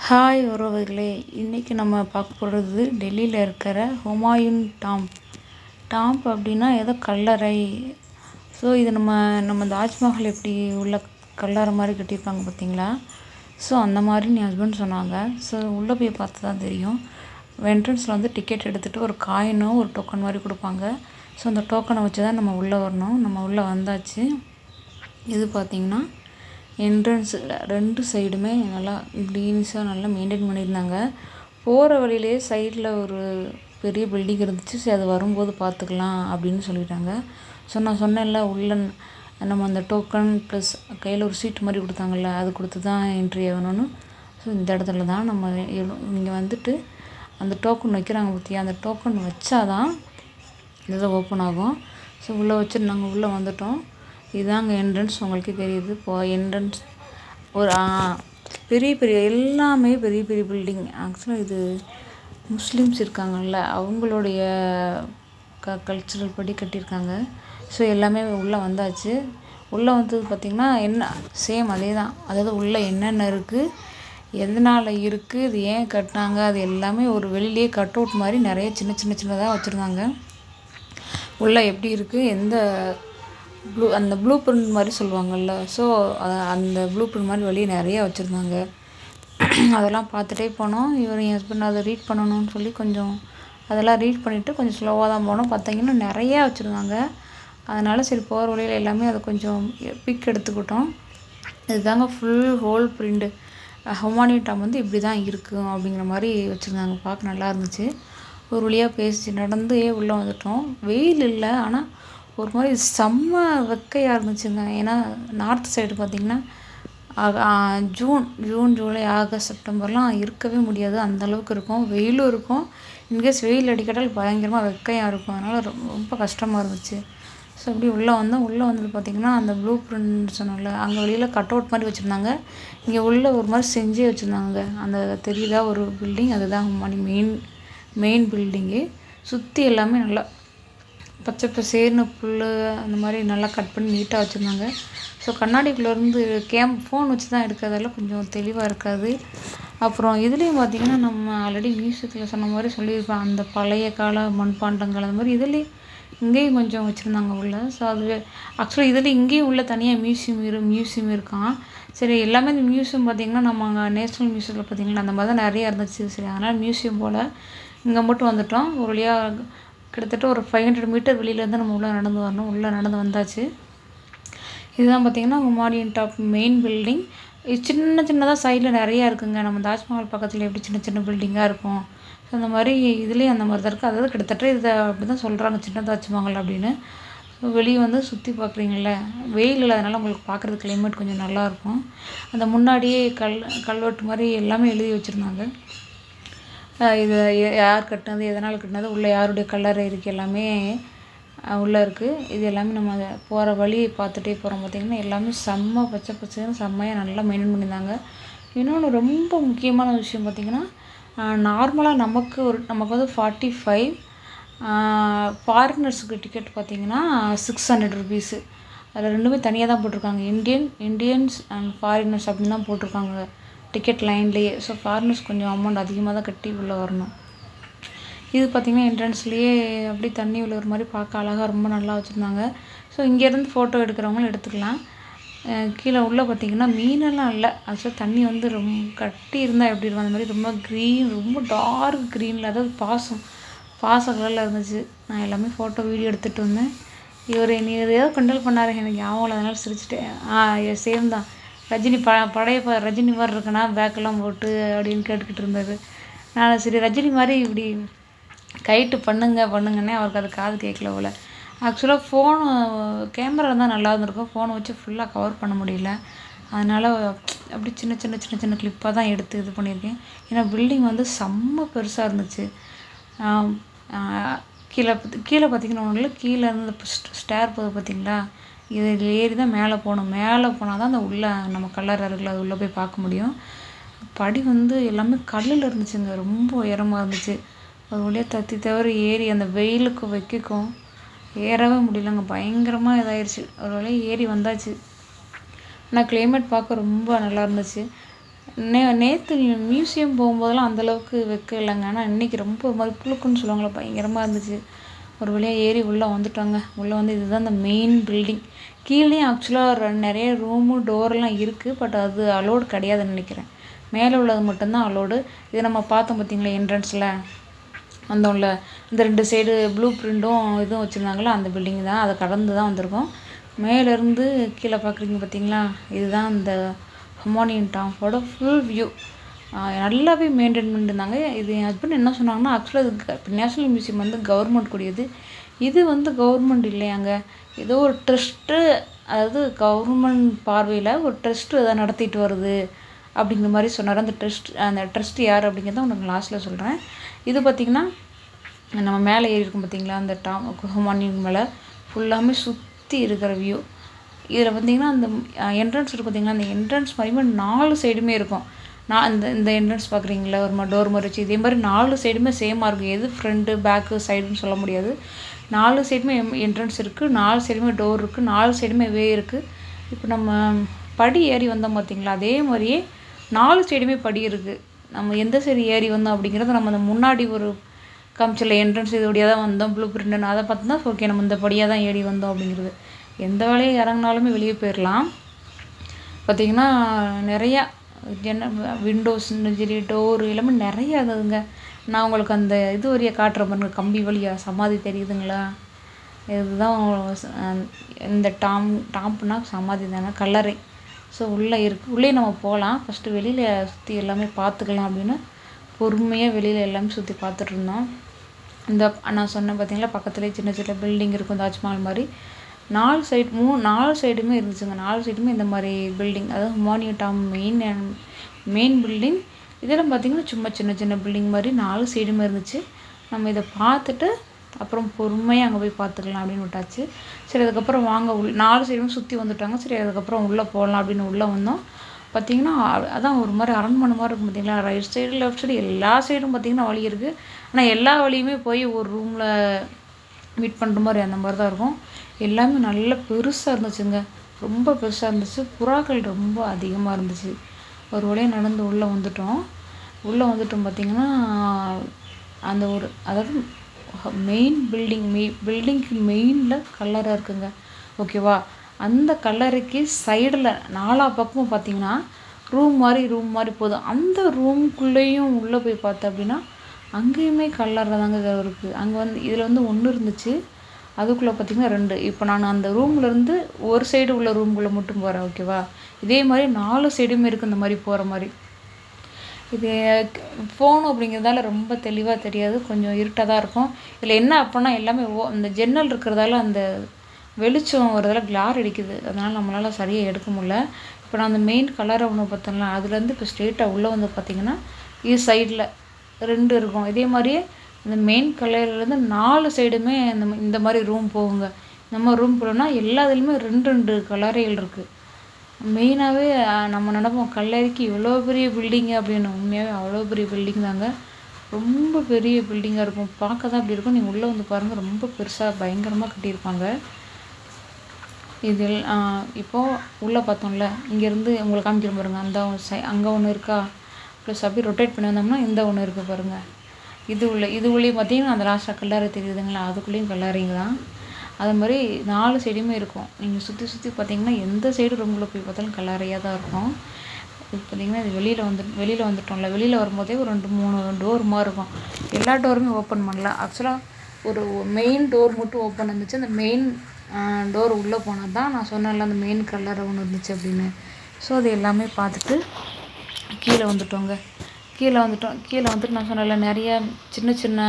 Hi உறவுகளே, இன்றைக்கி நம்ம பார்க்க போகிறது டெல்லியில் இருக்கிற ஹுமாயூன் டாம்ப் அப்படின்னா ஏதோ கல்லறை. ஸோ இது நம்ம தாஜ்மஹால் எப்படி உள்ள கல்லறை மாதிரி கட்டியிருப்பாங்க பார்த்தீங்களா? ஸோ அந்த மாதிரி என் ஹஸ்பண்ட் சொன்னாங்க. ஸோ உள்ளே போய் பார்த்து தான் தெரியும். என்ட்ரன்ஸில் வந்து டிக்கெட் எடுத்துகிட்டு ஒரு காயினோ ஒரு டோக்கன் மாதிரி கொடுப்பாங்க. ஸோ அந்த டோக்கனை வச்சு தான் நம்ம உள்ளே வரணும். நம்ம உள்ளே வந்தாச்சு. இது பார்த்திங்கன்னா என்ட்ரன்ஸில் 2 சைடுமே நல்லா க்ரீன்ஸாக நல்லா மெயின்டைன் பண்ணியிருந்தாங்க. போகிற வழியிலே சைடில் ஒரு பெரிய பில்டிங் இருந்துச்சு. சரி, அது வரும்போது பார்த்துக்கலாம் அப்படின்னு சொல்லிட்டாங்க. ஸோ நான் சொன்னேன்ல, உள்ள நம்ம அந்த டோக்கன் ப்ளஸ் கையில் ஒரு சீட் மாதிரி கொடுத்தாங்கல்ல, அது கொடுத்து தான் என்ட்ரி ஆகணும்னு. ஸோ இந்த இடத்துல தான் நம்ம இங்கே வந்துட்டு அந்த டோக்கன் வைக்கிறாங்க பற்றியா, அந்த டோக்கன் வச்சா தான் இதை ஓப்பன் ஆகும். ஸோ உள்ளே வச்சுட்டு நாங்கள் உள்ளே வந்துட்டோம். இதுதாங்க என்ட்ரன்ஸ். உங்களுக்கே தெரியுது. இப்போ என்ட்ரன்ஸ் ஒரு பெரிய எல்லாமே பெரிய பில்டிங். ஆக்சுவலாக இது முஸ்லீம்ஸ் இருக்காங்கல்ல, அவங்களுடைய கல்ச்சுரல் படி கட்டியிருக்காங்க. ஸோ எல்லாமே உள்ளே வந்தாச்சு. உள்ளே வந்தது பார்த்திங்கன்னா என்ன சேம் அதே தான். அதாவது உள்ளே என்னென்ன இருக்குது, எதனால் இருக்குது, இது ஏன் கட்டினாங்க, அது எல்லாமே ஒரு வெளியிலே கட் அவுட் மாதிரி நிறைய சின்னதாக வச்சுருந்தாங்க. உள்ளே எப்படி இருக்குது, எந்த அந்த ப்ளூ பிரிண்ட் மாதிரி சொல்லுவாங்கள்ல, ஸோ அந்த ப்ளூ பிரிண்ட் மாதிரி வெளியே நிறையா வச்சுருந்தாங்க. அதெல்லாம் பார்த்துட்டே போனோம். என் ஹஸ்பண்ட் அதை ரீட் பண்ணணும்னு சொல்லி கொஞ்சம் அதெல்லாம் ரீட் பண்ணிவிட்டு கொஞ்சம் ஸ்லோவாக தான் போனோம். பார்த்திங்கன்னா நிறையா வச்சுருந்தாங்க. அதனால் சரி, போகிற வழியில் எல்லாமே அதை கொஞ்சம் பிக் எடுத்துக்கிட்டோம். இதுதாங்க full whole print. Humayun tomb வந்து இப்படி தான் இருக்கும் அப்படிங்கிற மாதிரி வச்சுருந்தாங்க. பார்க்க நல்லா இருந்துச்சு. ஒரு வழியாக பேசி நடந்து உள்ளே வந்துட்டோம். வெயில் இல்லை, ஆனால் ஒரு மாதிரி செம்ம வெக்கையாக இருந்துச்சுங்க. ஏன்னா நார்த் சைடு பார்த்திங்கன்னா ஜூன் ஜூலை ஆகஸ்ட் செப்டம்பர்லாம் இருக்கவே முடியாது, அந்தளவுக்கு இருக்கும். வெயிலும் இருக்கும். இன்கேஸ் வெயில் அடிக்கட்டால் பயங்கரமாக வெக்கையாக இருக்கும். அதனால் ரொம்ப கஷ்டமாக இருந்துச்சு. ஸோ அப்படி உள்ளே வந்தது பார்த்திங்கன்னா அந்த ப்ளூ பிரிண்ட் சொன்னால அங்கே வெளியில் கட் அவுட் மாதிரி வச்சுருந்தாங்க. இங்கே உள்ளே ஒரு மாதிரி செஞ்சே வச்சுருந்தாங்க. அந்த தெரியுதா ஒரு பில்டிங், அதுதான் மெயின் பில்டிங்கு. சுற்றி எல்லாமே நல்லா பச்சை பசேர்னு புல் அந்த மாதிரி நல்லா கட் பண்ணி நீட்டாக வச்சுருந்தாங்க. ஸோ கண்ணாடிக்குள்ளேருந்து ஃபோன் வச்சு தான் எடுக்கிறதால கொஞ்சம் தெளிவாக இருக்காது. அப்புறம் இதுலேயும் பார்த்திங்கன்னா நம்ம ஆல்ரெடி மியூசியத்தில் சொன்ன மாதிரி சொல்லியிருப்பேன், அந்த பழைய கால மண்பாண்டங்கள் அந்த மாதிரி இதுலேயும் இங்கேயும் கொஞ்சம் வச்சுருந்தாங்க உள்ள. ஸோ அது ஆக்சுவலாக இதில் இங்கேயும் உள்ள தனியாக மியூசியம் இருக்கான். சரி, எல்லாமே இந்த மியூசியம் பார்த்திங்கன்னா நம்ம அங்கே நேஷ்னல் மியூசியத்தில் பார்த்திங்கன்னா அந்த மாதிரி தான் நிறையா இருந்துச்சு. சரி, அதனால் மியூசியம் போல் இங்கே மட்டும் வந்துட்டோம். ஒரு வழியாக கிட்டத்தட்ட ஒரு 500 மீட்டர் வெளியிலேருந்து நம்ம உள்ளே நடந்து வரணும். உள்ளே நடந்து வந்தாச்சு. இதுதான் பார்த்திங்கன்னா ஹுமாயூன் டாம்ப் மெயின் பில்டிங். இது சின்னதாக சைடில் நிறையா இருக்குங்க. நம்ம தாஜ்மஹால் பக்கத்தில் எப்படி சின்ன பில்டிங்காக இருக்கும், ஸோ அந்த மாதிரி இதுலேயும் அந்த மாதிரி தான் இருக்குது. அதாவது கிட்டத்தட்ட இதை அப்படி தான் சொல்கிறாங்க, சின்ன தாஜ்மஹால் அப்படின்னு. வெளியே வந்து சுற்றி பார்க்குறீங்கள, வெயில் இல்லாதனால உங்களுக்கு பார்க்குறது கிளைமேட் கொஞ்சம் நல்லாயிருக்கும். அந்த முன்னாடியே கல்வெட்டு மாதிரி எல்லாமே எழுதி வச்சுருந்தாங்க. இது யார் கட்டினது, எதனால் கட்டினது, உள்ளே யாருடைய கல்லறை இருக்குது, எல்லாமே உள்ளே இருக்குது. இது எல்லாமே நம்ம போகிற வழியை பார்த்துட்டே போகிறோம். பார்த்திங்கன்னா எல்லாமே செம்ம பச்சை பச்சைன்னு செம்மையாக நல்லா மெயின்டைன் பண்ணியிருந்தாங்க. இன்னொன்று ரொம்ப முக்கியமான விஷயம் பார்த்திங்கன்னா, நார்மலாக நமக்கு வந்து 45, ஃபாரினர்ஸுக்கு டிக்கெட் பார்த்திங்கன்னா 600 ருபீஸு. அதில் ரெண்டுமே தனியாக தான் போட்டிருக்காங்க. இண்டியன்ஸ் அண்ட் ஃபாரினர்ஸ் அப்படின்னு தான் போட்டிருக்காங்க டிக்கெட் லைன்லேயே. ஸோ ஃபாரினர்ஸ் கொஞ்சம் அமௌண்ட் அதிகமாக தான் கட்டி உள்ளே வரணும். இது பார்த்திங்கன்னா என்ட்ரன்ஸ்லேயே அப்படி தண்ணி விழுகிற மாதிரி பார்க்க அழகாக ரொம்ப நல்லா வச்சுருந்தாங்க. ஸோ இங்கேருந்து ஃபோட்டோ எடுக்கிறவங்களும் எடுத்துக்கலாம். கீழே உள்ளே பார்த்திங்கன்னா மீனெல்லாம் இல்லை. ஆக்சுவலாக தண்ணி வந்து ரொம்ப கட்டி இருந்தால் எப்படி இருக்கும், அந்த மாதிரி ரொம்ப டார்க் க்ரீனில், அதாவது பாச கலரில் இருந்துச்சு. நான் எல்லாமே ஃபோட்டோ வீடியோ எடுத்துகிட்டு வந்தேன். நீ ஏதோ கிண்டல் பண்ணார், எனக்கு ஞாபகம் இல்லை, அதனால் சிரிச்சிட்டேன். சேம் தான், ரஜினி பழைய ரஜினி மாதிரி இருக்கனா பேக்கெல்லாம் போட்டு அப்படின்னு கேட்டுக்கிட்டு இருந்தார். நான் சரி ரஜினி மாதிரி இப்படி கைட்டு பண்ணுங்கன்னே அவருக்கு அது காது கேட்கல போல். ஆக்சுவலாக கேமரா தான் நல்லா இருந்திருக்கும். ஃபோனை வச்சு ஃபுல்லாக கவர் பண்ண முடியல. அதனால் அப்படி சின்ன கிளிப்பாக தான் எடுத்து இது பண்ணியிருக்கேன். ஏன்னா பில்டிங் வந்து செம்ம பெருசாக இருந்துச்சு. கீழே பார்த்திங்கன்னா ஒன்றும் இல்லை, கீழே இருந்து ஸ்டேர் போகுது பார்த்திங்களா, இதில் ஏறி தான் மேலே போனால் தான் அந்த உள்ளே நம்ம கல்லறை இருக்குல்ல, அது உள்ளே போய் பார்க்க முடியும். படி வந்து எல்லாமே கல்லில் இருந்துச்சுங்க, ரொம்ப உயரமாக இருந்துச்சு. அது வழியாக தவிர ஏறி அந்த வெயிலுக்கு வைக்கும் ஏறவே முடியலங்க, பயங்கரமாக இதாகிடுச்சு. ஒரு வழியாக ஏறி வந்தாச்சு. ஆனால் கிளைமேட் பார்க்க ரொம்ப நல்லா இருந்துச்சு. நேற்று மியூசியம் போகும்போதெல்லாம் அந்தளவுக்கு வைக்கலைங்க. ஆனால் இன்றைக்கி ரொம்ப ஒரு மாதிரி புழுக்குன்னு சொல்லுவாங்களே, பயங்கரமாக இருந்துச்சு. ஒரு வழியாக ஏறி உள்ளே வந்துட்டோங்க. உள்ளே வந்து இதுதான் இந்த மெயின் பில்டிங். கீழேயும் ஆக்சுவலாக நிறைய ரூமு டோர்லாம் இருக்குது. பட் அது அலோடு கிடையாதுன்னு நினைக்கிறேன். மேலே உள்ளது மட்டும்தான் அலோடு. இது நம்ம பார்த்தோம் பார்த்தீங்களா என்ட்ரன்ஸில் வந்தோம்ல, இந்த 2 சைடு ப்ளூ பிரிண்ட்டும் இதுவும் வச்சுருந்தாங்களா, அந்த பில்டிங் தான். அதை கடந்து தான் வந்திருக்கோம். மேலேருந்து கீழே பார்க்குறீங்க பார்த்தீங்களா, இதுதான் இந்த ஹுமாயூன் டாம்போட ஃபுல் வியூ. நல்லாவே மெயின்டைன் பண்ணியிருந்தாங்க. இது என் ஹஸ்பண்ட் என்ன சொன்னாங்கன்னா, ஆக்சுவலாக இது நேஷ்னல் மியூசியம் வந்து கவர்மெண்ட் கூடியது. இது வந்து கவர்மெண்ட் இல்லையாங்க, ஏதோ ஒரு ட்ரஸ்ட்டு, அதாவது கவர்மெண்ட் பார்வையில் ஒரு ட்ரஸ்ட்டு அதை நடத்திட்டு வருது அப்படிங்கிற மாதிரி சொன்னார். அந்த ட்ரஸ்ட் யார் அப்படிங்கிறத உனக்கு லாஸ்ட்டில் சொல்கிறேன். இது பார்த்திங்கன்னா நம்ம மேலே ஏறி இருக்கும் பார்த்திங்களா, அந்த ஹுமாயூன் மேலே ஃபுல்லாமே சுற்றி இருக்கிற வியூ. இதில் பார்த்திங்கன்னா அந்த என்ட்ரன்ஸ் இருக்குது பார்த்திங்களா, அந்த என்ட்ரன்ஸ் மாதிரியுமே 4 சைடுமே இருக்கும். இந்த என்ட்ரன்ஸ் பார்க்குறீங்களா, ஒரு டோர் மாதிரி வச்சு, இதே மாதிரி 4 சைடுமே சேமாக இருக்கும். எது ஃப்ரண்ட்டு பேக்கு சைடுன்னு சொல்ல முடியாது. 4 சைடுமே என்ட்ரன்ஸ் இருக்குது, 4 சைடுமே டோர் இருக்குது, 4 சைடுமே வே இருக்குது. இப்போ நம்ம படி ஏறி வந்தோம் பார்த்திங்களா, அதே மாதிரியே 4 சைடுமே படி இருக்குது. நம்ம எந்த சைடு ஏறி வந்தோம் அப்படிங்கிறத நம்ம அந்த முன்னாடி ஒரு காமிச்சல என்ட்ரன்ஸ் இது வழியாக தான் வந்தோம் ப்ளூ பிரிண்ட்னு, அதை பார்த்து தான் ஓகே நம்ம இந்த படியாக தான் ஏறி வந்தோம் அப்படிங்கிறது. எந்த வேலையை இறங்கினாலுமே வெளியே போயிடலாம். பார்த்திங்கன்னா நிறையா விண்டோஸ்ன்னு சரி, டோர் எல்லாமே நிறையா இருந்ததுங்க. நான் உங்களுக்கு அந்த இது வழியாக காட்டுற பாருங்க, கம்பி வழியாக சமாதி தெரியுதுங்களா, இதுதான் இந்த டாம்ப்னா சமாதி தானே, கல்லறை. ஸோ உள்ளே இருக்குது, உள்ளே நம்ம போகலாம். ஃபஸ்ட்டு வெளியில் சுற்றி எல்லாமே பார்த்துக்கலாம் அப்படின்னு பொறுமையாக வெளியில் எல்லாமே சுற்றி பார்த்துட்ருந்தோம். இந்த நான் சொன்னேன் பார்த்தீங்களா, பக்கத்துலேயே சின்ன சின்ன பில்டிங் இருக்கும், தாஜ்மஹால் மாதிரி. 4 சைடுமே இருந்துச்சுங்க. 4 சைடுமே இந்த மாதிரி பில்டிங், அதாவது ஹுமாயூன் டாம் மெயின் பில்டிங். இதெல்லாம் பார்த்திங்கன்னா சும்மா சின்ன சின்ன பில்டிங் மாதிரி 4 சைடுமே இருந்துச்சு. நம்ம இதை பார்த்துட்டு அப்புறம் பொறுமையாக அங்கே போய் பார்த்துக்கலாம் அப்படின்னு விட்டாச்சு. சரி, அதுக்கப்புறம் வாங்க 4 சைடுமே சுற்றி வந்துட்டாங்க. சரி, அதுக்கப்புறம் உள்ளே போகலாம் அப்படின்னு உள்ளே வந்தோம். பார்த்திங்கன்னா அதான் ஒரு மாதிரி அரண்மனை மாதிரி இருக்கும் பார்த்திங்களா, ரைட் சைடு லெஃப்ட் சைடு எல்லா சைடும் பார்த்திங்கன்னா வழி இருக்குது. ஆனால் எல்லா வழியுமே போய் ஒரு ரூமில் மீட் பண்ணுற மாதிரி அந்த மாதிரி தான் இருக்கும். எல்லாமே நல்ல பெருசாக இருந்துச்சுங்க, ரொம்ப பெருசாக இருந்துச்சு. புறாக்கள் ரொம்ப அதிகமாக இருந்துச்சு. ஒரு வழியாக நடந்து உள்ளே வந்துட்டோம். பார்த்திங்கன்னா அந்த ஒரு, அதாவது மெயின் பில்டிங்க்கு மெயினில் கல்லறை இருக்குங்க, ஓகேவா. அந்த கல்லறைக்கு சைடில் 4 பக்கமும் பார்த்திங்கன்னா ரூம் மாதிரி போதும். அந்த ரூம்குள்ளேயும் உள்ளே போய் பார்த்தேன் அப்படின்னா அங்கேயுமே கல்லறை தாங்க இருக்குது. அங்கே வந்து இதில் வந்து 1 இருந்துச்சு, அதுக்குள்ளே பார்த்திங்கன்னா 2. இப்போ நான் அந்த ரூம்லேருந்து ஒரு சைடு உள்ள ரூம்குள்ளே மட்டும் போகிறேன், ஓகேவா. இதே மாதிரி 4 சைடுமே இருக்குது இந்த மாதிரி போகிற மாதிரி. இது ஃபோன் அப்படிங்கிறதால ரொம்ப தெளிவாக தெரியாது, கொஞ்சம் இருட்டாக தான் இருக்கும். இதில் என்ன அப்படின்னா எல்லாமே இந்த ஜன்னல் இருக்கிறதால அந்த வெளிச்சம் வரதால கிளார் அடிக்குது, அதனால் நம்மளால் சரியாக எடுக்க முடியல. இப்போ நான் அந்த மெயின் கலரை ஒன்று பார்த்தோம்ல, அதுலேருந்து இப்போ ஸ்ட்ரெயிட்டாக உள்ளே வந்து பார்த்திங்கன்னா இது சைடில் 2 இருக்கும். இதே மாதிரியே இந்த மெயின் கல்லறையிலேருந்து 4 சைடுமே இந்த மாதிரி ரூம் போகுங்க. நம்ம ரூம் போனோம்னா எல்லா இதுலேயுமே 2 கல்லறைகள் இருக்குது. மெயினாகவே நம்ம நினைப்போம் கல்லறைக்கு இவ்வளோ பெரிய பில்டிங்கு அப்படின்னு. உண்மையாகவே அவ்வளோ பெரிய பில்டிங் தாங்க, ரொம்ப பெரிய பில்டிங்காக இருக்கும். பார்க்க தான் அப்படி இருக்கும், நீங்கள் உள்ளே வந்து பாருங்கள், ரொம்ப பெருசாக பயங்கரமாக கட்டியிருப்பாங்க. இதில் இப்போது உள்ளே பார்த்தோம்ல, இங்கேருந்து உங்களுக்கு காமிக்கிறேன் பாருங்கள், அந்த அங்கே ஒன்று இருக்கா, ப்ளஸ் அப்படியே ரொட்டேட் பண்ணி வந்தோம்னா இந்த ஒன்று இருக்குது பாருங்கள். இது உள்ளேயும் பார்த்தீங்கன்னா அந்த லாஸ்ட்டாக கல்லறை தெரியுதுங்களா, அதுக்குள்ளேயும் கல்லறைங்க தான். அது மாதிரி 4 சைடுமே இருக்கும். நீங்கள் சுற்றி பார்த்தீங்கன்னா எந்த சைடு ரூமில் போய் பார்த்தாலும் கல்லறையாக தான் இருக்கும். இது பார்த்திங்கன்னா இது வெளியில் வந்துட்டோம்ல, வெளியில் வரும்போதே ஒரு 2-3 டோர் மாதிரி இருக்கும். எல்லா டோருமே ஓப்பன் பண்ணல. ஆக்சுவலாக ஒரு மெயின் டோர் மட்டும் ஓப்பன் இருந்துச்சு. அந்த மெயின் டோர் உள்ளே போனால் தான் நான் சொன்னேன்ல அந்த மெயின் கல்லறை ஒன்று இருந்துச்சு அப்படின்னு. ஸோ அது எல்லாமே பார்த்துட்டு கீழே வந்துட்டு நான் சொன்னேன்ல நிறைய சின்ன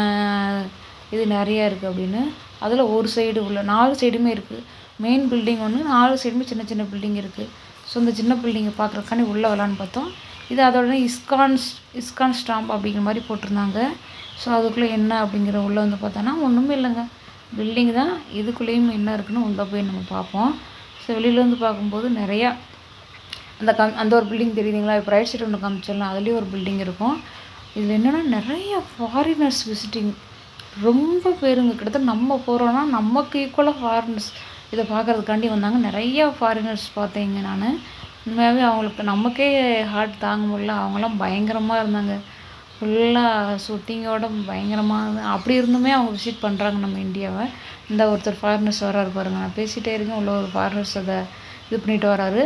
இது நிறையா இருக்குது அப்படின்னு. அதில் ஒரு சைடு உள்ள 4 சைடுமே இருக்குது. மெயின் பில்டிங் ஒன்று, 4 சைடுமே சின்ன பில்டிங் இருக்குது. ஸோ இந்த சின்ன பில்டிங்கை பார்க்குறதுக்காண்டி உள்ளே வரலான்னு பார்த்தோம். இது அதோட இஸ்கான் ஸ்டாம்ப் அப்படிங்கிற மாதிரி போட்டிருந்தாங்க. ஸோ அதுக்குள்ளே என்ன அப்படிங்கிற உள்ளே வந்து பார்த்தோன்னா ஒன்றுமே இல்லைங்க, பில்டிங் தான். இதுக்குள்ளேயும் என்ன இருக்குன்னு உள்ளே போய் நம்ம பார்ப்போம். ஸோ வெளியிலேருந்து பார்க்கும்போது நிறையா அந்த ஒரு பில்டிங் தெரியுதுங்களா, இப்போ ரைட் சைடு ஒன்று காமிச்சிடலாம், அதுலேயும் ஒரு பில்டிங் இருக்கும். இதில் என்னென்னா நிறைய ஃபாரினர்ஸ் விசிட்டிங், ரொம்ப பேருங்க. கிட்டத்தட்ட நம்ம போகிறோன்னா நமக்கு ஈக்குவலாக ஃபாரினர்ஸ் இதை பார்க்குறதுக்காண்டி வந்தாங்க. நிறையா ஃபாரினர்ஸ் பார்த்தேங்க நான். உண்மையாகவே அவங்களுக்கு நமக்கே ஹார்ட் தாங்க முடியல. அவங்களாம் பயங்கரமாக இருந்தாங்க. ஃபுல்லாக ஷூட்டிங்கோட பயங்கரமாக அப்படி இருந்துமே அவங்க விசிட் பண்ணுறாங்க நம்ம இந்தியாவை. இந்த ஒருத்தர் ஃபாரினர்ஸ் வராரு பாருங்க, நான் பேசிகிட்டே இருக்கேன், உள்ள ஒரு ஃபாரினர்ஸ் அதை இது பண்ணிட்டு வராரு.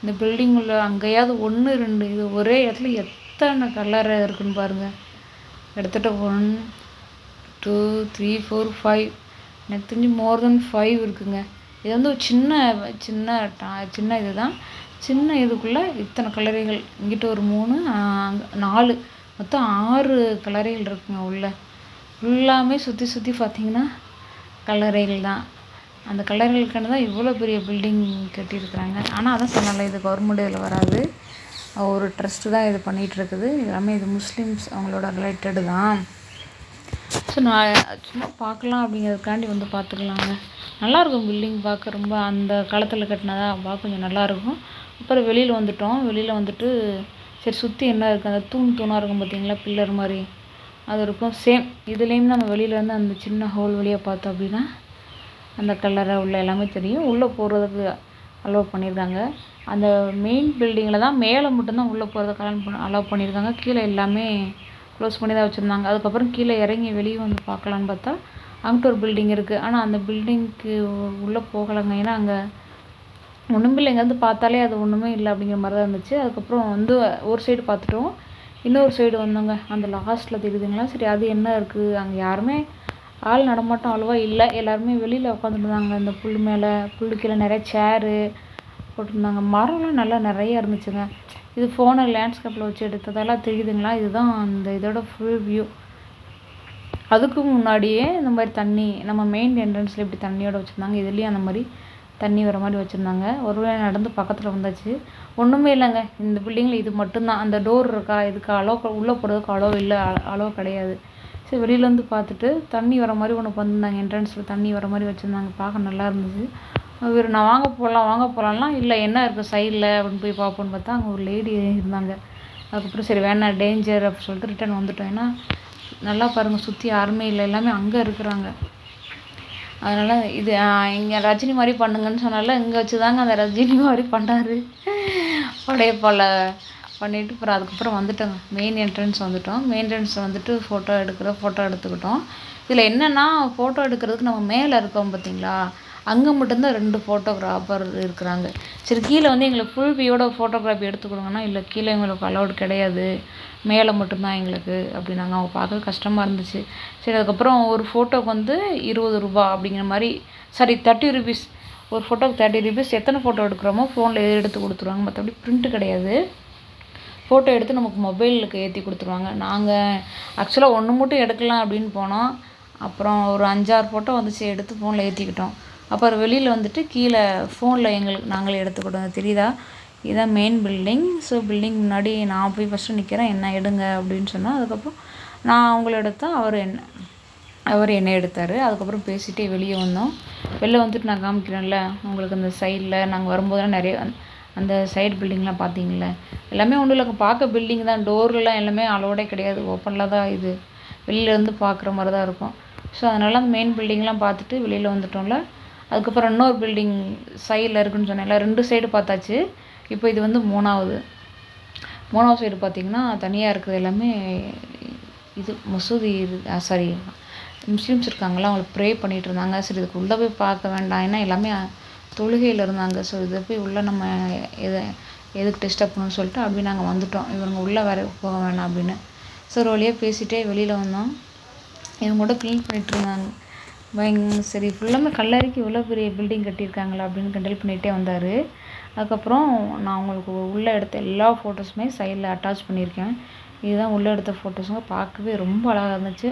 இந்த பில்டிங் உள்ள அங்கேயாவது 1 2 இது ஒரே இடத்துல எத்தனை கலர் இருக்குன்னு பாருங்கள். எடுத்துகிட்ட 1 2 3 4 5 எனக்கு தெரிஞ்சு மோர் தென் 5 இருக்குங்க. இது வந்து ஒரு சின்ன சின்ன சின்ன இது தான். சின்ன இதுக்குள்ளே இத்தனை கலரைகள், இங்கிட்ட ஒரு 3 அங்கே 4 மொத்தம் 6 கலரைகள் இருக்குங்க உள்ள. ஃபுல்லாமே சுற்றி சுற்றி பார்த்தீங்கன்னா கல்லறைகள் தான். அந்த கல்லறைகளுக்கான தான் இவ்வளோ பெரிய பில்டிங் கட்டியிருக்கிறாங்க. ஆனால் அதான் சொன்னால இது கவர்மெண்ட் இதில் வராது, ஒரு ட்ரஸ்ட்டு தான் இது பண்ணிகிட்ருக்குது. எல்லாமே இது முஸ்லீம்ஸ் அவங்களோட ரிலேட்டடு தான். ஸோ நான் சும்மா பார்க்கலாம் அப்படிங்கிறதுக்காண்டி வந்து பார்த்துக்கலாங்க. நல்லாயிருக்கும் பில்டிங் பார்க்க, ரொம்ப அந்த காலத்தில் கட்டினதா பார்க்க கொஞ்சம் நல்லாயிருக்கும். அப்புறம் வெளியில் வந்துட்டோம். வெளியில் வந்துட்டு சரி சுற்றி என்ன இருக்குது, அந்த தூணாக இருக்கும் பார்த்தீங்களா, பில்லர் மாதிரி அது இருக்கும். சேம் இதுலேயும் நம்ம வெளியில் வந்து அந்த சின்ன ஹோல் வழியாக பார்த்தோம் அப்படின்னா அந்த கலரை உள்ள எல்லாமே தெரியும். உள்ளே போகிறதுக்கு அலோவ் பண்ணியிருக்காங்க. அந்த மெயின் பில்டிங்கில் தான் மேலே மட்டும்தான் உள்ளே போகிறதுக்கு அலோவ் பண்ணியிருக்காங்க. கீழே எல்லாமே க்ளோஸ் பண்ணி தான் வச்சுருந்தாங்க. அதுக்கப்புறம் கீழே இறங்கி வெளியே வந்து பார்க்கலான்னு பார்த்தா அங்கிட்ட ஒரு பில்டிங் இருக்குது. ஆனால் அந்த பில்டிங்க்கு உள்ளே போகலைங்க. ஏன்னா அங்கே ஒன்றுமே இல்லை, இங்கேருந்து பார்த்தாலே அது ஒன்றுமே இல்லை அப்படிங்கிற மாதிரி தான் இருந்துச்சு. அதுக்கப்புறம் வந்து ஒரு சைடு பார்த்துட்டோம், இன்னொரு சைடு வந்தோங்க. அந்த லாஸ்ட்டில் தெரியுதுங்களா, சரி அது என்ன இருக்குது, அங்கே யாருமே ஆள் நடமாட்டம் அவ்வளோவா இல்லை. எல்லாருமே வெளியில் உட்காந்துருந்தாங்க. அந்த புல் மேலே, புல்லு கீழே நிறைய சேரு போட்டிருந்தாங்க. மரம்லாம் நல்லா நிறைய இருந்துச்சுங்க. இது ஃபோனை லேண்ட்ஸ்கேப்பில் வச்சு எடுத்ததெல்லாம் தெரியுதுங்களா, இதுதான் அந்த இதோட ஃபுல் வியூ. அதுக்கு முன்னாடியே இந்த மாதிரி தண்ணி நம்ம மெயின் என்ட்ரன்ஸில் இப்படி தண்ணியோடு வச்சுருந்தாங்க. இதுலேயும் அந்த மாதிரி தண்ணி வர மாதிரி வச்சுருந்தாங்க. ஒரு வேளை நடந்து பக்கத்தில் வந்தாச்சு, ஒன்றுமே இல்லைங்க. இந்த பில்டிங்கில் இது மட்டும்தான். அந்த டோர் இருக்கா, இதுக்கு உள்ளே போகிறதுக்கு அலோ கிடையாது. சரி வெளியிலேருந்து பார்த்துட்டு தண்ணி வர மாதிரி ஒன்று வந்திருந்தாங்க. என்ட்ரன்ஸில் தண்ணி வர மாதிரி வச்சுருந்தாங்க. பார்க்க நல்லா இருந்துச்சு. நான் வாங்க போகலாம்லாம் இல்லை, என்ன இருக்குது சைடில் அப்படின்னு போய் பார்ப்போன்னு பார்த்தா அங்கே ஒரு லேடி இருந்தாங்க. அதுக்கப்புறம் சரி வேணாம், டேஞ்சர் அப்படின்னு சொல்லிட்டு ரிட்டன் வந்துட்டோம். ஏன்னா நல்லா பாருங்கள், சுற்றி யாருமே இல்லை, எல்லாமே அங்கே இருக்கிறாங்க. அதனால் இது இங்கே ரஜினி மாதிரி பண்ணுங்கன்னு சொன்னால இங்கே வச்சு தாங்க அந்த ரஜினி மாதிரி பண்ணார். படையப்பால பண்ணிவிட்டு அப்புறம் அதுக்கப்புறம் வந்துட்டோங்க. மெயின் என்ட்ரன்ஸ் வந்துட்டோம். மெயின் என்ட்ரன்ஸில் வந்துட்டு ஃபோட்டோ எடுத்துக்கிட்டோம். இதில் என்னென்னா ஃபோட்டோ எடுக்கிறதுக்கு நம்ம மேலே இருக்கோம் பார்த்தீங்களா, அங்கே மட்டும்தான் 2 ஃபோட்டோகிராஃபர் இருக்கிறாங்க. சரி கீழே வந்து எங்களுக்கு ஃபுல் வியூவோட ஃபோட்டோகிராஃபி எடுத்து கொடுங்கன்னா, இல்லை கீழே எங்களுக்கு அலௌடு கிடையாது, மேலே மட்டும்தான் எங்களுக்கு அப்படின்னாங்க. அவங்க பார்க்க கஷ்டமாக இருந்துச்சு. சரி அதுக்கப்புறம் ஒரு ஃபோட்டோக்கு வந்து 20 ரூபா அப்படிங்கிற மாதிரி, சாரி 30 ருபீஸ். ஒரு ஃபோட்டோக்கு 30 ருபீஸ். எத்தனை ஃபோட்டோ எடுக்கிறோமோ ஃபோனில் எடுத்து கொடுத்துருவாங்க. மற்றபடி பிரிண்ட்டு கிடையாது. ஃபோட்டோ எடுத்து நமக்கு மொபைலுக்கு ஏற்றி கொடுத்துருவாங்க. நாங்கள் ஆக்சுவலாக 1 மட்டும் எடுக்கலாம் அப்படின்னு போனோம். அப்புறம் ஒரு 5 6 ஃபோட்டோ வந்துச்சு, எடுத்து ஃபோனில் ஏற்றிக்கிட்டோம். அப்புறம் வெளியில் வந்துட்டு கீழே ஃபோனில் நாங்களே எடுத்துக்கிட்டோம். தெரியுதா, இதுதான் மெயின் பில்டிங். ஸோ பில்டிங் முன்னாடி நான் போய் ஃபஸ்ட்டு நிற்கிறேன், என்ன எடுங்க அப்படின்னு சொன்னால். அதுக்கப்புறம் நான் அவங்கள எடுத்தேன், அவர் என்னை எடுத்தார். அதுக்கப்புறம் பேசிகிட்டே வெளியே வந்தோம். வெளில வந்துட்டு நான் காமிக்கிறேன்ல உங்களுக்கு, அந்த சைடில் நாங்கள் வரும்போதெல்லாம் நிறைய அந்த சைடு பில்டிங்லாம் பார்த்தீங்கள, எல்லாமே ஒன்றும் இல்லை, பார்க்க பில்டிங் தான். டோர்லாம் எல்லாமே அலோடே கிடையாது, ஓப்பனில் தான். இது வெளியிலேருந்து பார்க்குற மாதிரி தான் இருக்கும். ஸோ அதனால் அந்த மெயின் பில்டிங்லாம் பார்த்துட்டு வெளியில் வந்துட்டோம்ல. அதுக்கப்புறம் இன்னொரு பில்டிங் சைடில் இருக்குதுன்னு சொன்னேன்ல, 2 சைடு பார்த்தாச்சு. இப்போ இது வந்து 3வது சைடு பார்த்திங்கன்னா தனியாக இருக்கிறது எல்லாமே இது மசூதி, சாரி முஸ்லீம்ஸ் இருக்காங்களா, அவங்களை ப்ரே பண்ணிகிட்டு இருந்தாங்க. சரி இதுக்கு உள்ளே போய் பார்க்க வேண்டாம், ஏன்னா எல்லாமே தொழுகையில் இருந்தாங்க. ஸோ இதை போய் உள்ளே நம்ம எதுக்கு டிஸ்டர்ப் பண்ணணும்னு சொல்லிட்டு அப்படி நாங்கள் வந்துட்டோம். இவங்க உள்ளே வேறு போக வேணாம் அப்படின்னு. ஸோ ஒரு வழியாக பேசிகிட்டே வெளியில் வந்தோம். இவங்க கூட க்ளீன் பண்ணிகிட்டு இருந்தாங்க. சரி ஃபுல்லாமே கல்லறைக்கு இவ்வளோ பெரிய பில்டிங் கட்டியிருக்காங்களா அப்படின்னு கிண்டல் பண்ணிகிட்டே வந்தார். அதுக்கப்புறம் நான் உங்களுக்கு உள்ளே எடுத்த எல்லா ஃபோட்டோஸுமே சைடில் அட்டாச் பண்ணியிருக்கேன். இதுதான் உள்ளே எடுத்த ஃபோட்டோஸுங்க. பார்க்கவே ரொம்ப அழகாக இருந்துச்சு.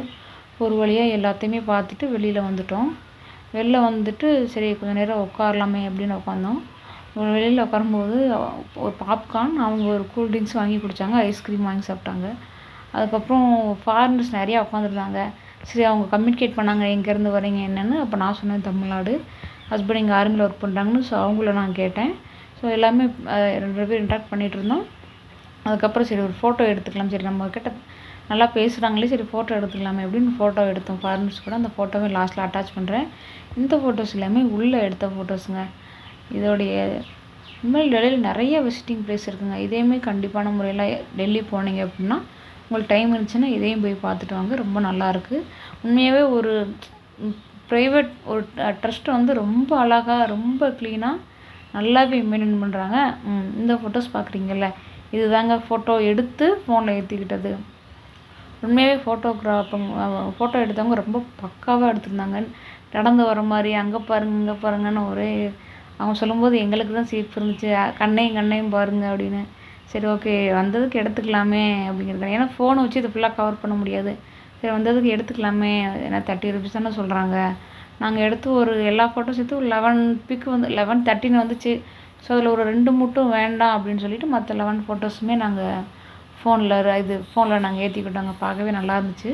ஒரு வழியாக எல்லாத்தையுமே பார்த்துட்டு வெளியில் வந்துட்டோம். வெளில வந்துட்டு சரி கொஞ்சம் நேரம் உட்காரலாமே அப்படின்னு உட்காந்தோம். வெளியில் உட்காரும்போது ஒரு பாப்கார்ன், அவங்க ஒரு கூல்ட்ரிங்க்ஸ் வாங்கி குடித்தாங்க, ஐஸ்கிரீம் வாங்கி சாப்பிட்டாங்க. அதுக்கப்புறம் ஃபாரினர்ஸ் நிறையா உட்காந்துருந்தாங்க. சரி அவங்க கம்யூனிகேட் பண்ணாங்க, எங்கேருந்து வரீங்க என்னென்னு. அப்போ நான் சொன்னேன் தமிழ்நாடு, ஹஸ்பண்ட் இங்கே ஆர்மியில் ஒர்க் பண்ணுறாங்கன்னு. ஸோ அவங்கள நான் கேட்டேன். ஸோ எல்லாமே 2 பேர் இன்ட்ராக்ட் பண்ணிகிட்டு இருந்தோம். அதுக்கப்புறம் சரி ஒரு ஃபோட்டோ எடுத்துக்கலாம், சரி நம்ம கிட்ட நல்லா பேசுகிறாங்களே, சரி ஃபோட்டோ எடுத்துக்கலாமே அப்படின்னு ஃபோட்டோ எடுத்தோம் ஃபாரினர்ஸ் கூட. அந்த ஃபோட்டோவை லாஸ்ட்டில் அட்டாச் பண்ணுறேன். இந்த ஃபோட்டோஸ் எல்லாமே உள்ளே எடுத்த ஃபோட்டோஸுங்க. இதோடைய இனிமேல் டெல்லியில் நிறைய விசிட்டிங் பிளேஸ் இருக்குங்க. இதையுமே கண்டிப்பான முறையில் டெல்லி போனீங்க அப்படின்னா உங்களுக்கு டைம் இருந்துச்சுன்னா இதையும் போய் பார்த்துட்டு வாங்க. ரொம்ப நல்லாயிருக்கு. உண்மையாகவே ஒரு ப்ரைவேட் ஒரு ட்ரஸ்ட் வந்து ரொம்ப அழகாக ரொம்ப க்ளீனாக நல்லாவே மெயின்டைன் பண்ணுறாங்க. இந்த ஃபோட்டோஸ் பார்க்குறீங்கல்ல, இது தாங்க ஃபோட்டோ எடுத்து ஃபோனில் ஏற்றிக்கிட்டது. உண்மையாகவே ஃபோட்டோ எடுத்தவங்க ரொம்ப பக்காவாக எடுத்திருந்தாங்க. நடந்து வர மாதிரி அங்கே பாருங்கள் இங்கே பாருங்கன்னு ஒரே அவங்க சொல்லும்போது எங்களுக்கு தான் சிரிப்பு இருந்துச்சு. கண்ணையும் பாருங்கள் அப்படின்னு. சரி ஓகே வந்ததுக்கு எடுத்துக்கலாமே அப்படிங்கிறது. ஏன்னா ஃபோனை வச்சு இது ஃபுல்லாக கவர் பண்ண முடியாது. சரி வந்ததுக்கு எடுத்துக்கலாமே, ஏன்னா 30 rupees தானே சொல்கிறாங்க. நாங்கள் எடுத்து ஒரு எல்லா ஃபோட்டோ சேர்த்து ஒரு 11 பிக் வந்து 11-13 வந்துச்சு. ஸோ அதில் ஒரு 2 மட்டும் வேண்டாம் அப்படின்னு சொல்லிட்டு மற்ற 11 ஃபோட்டோஸுமே நாங்கள் ஃபோனில் நாங்கள் ஏற்றிக்கிட்டோங்க. பார்க்கவே நல்லா இருந்துச்சு.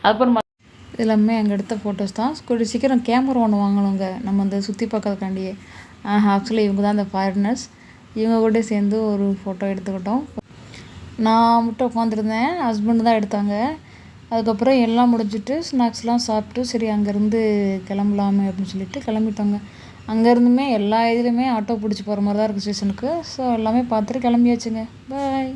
அதுக்கப்புறம் எல்லாமே அங்கே எடுத்த ஃபோட்டோஸ் தான். கூடிய சீக்கிரம் கேமரா ஒன்று வாங்கணுங்க நம்ம அந்த சுற்றி பார்க்கறதுக்காண்டியே. ஆக்சுவலி இவங்க தான் அந்த ஃபாரினர்ஸ். இவங்க கூட சேர்ந்து ஒரு ஃபோட்டோ எடுத்துக்கிட்டோம். நான் மட்டும் உட்காந்துருந்தேன், ஹஸ்பண்டு தான் எடுத்தாங்க. அதுக்கப்புறம் எல்லாம் முடிஞ்சிட்டு ஸ்நாக்ஸ்லாம் சாப்பிட்டு சரி அங்கேருந்து கிளம்பலாமே அப்படின்னு சொல்லிட்டு கிளம்பிட்டோங்க. அங்கேருந்துமே எல்லா இதுலேயுமே ஆட்டோ பிடிச்சி போகிற மாதிரி தான் இருக்குது ஸ்டேஷனுக்கு. ஸோ எல்லாமே பார்த்துட்டு கிளம்பியாச்சுங்க. பாய்.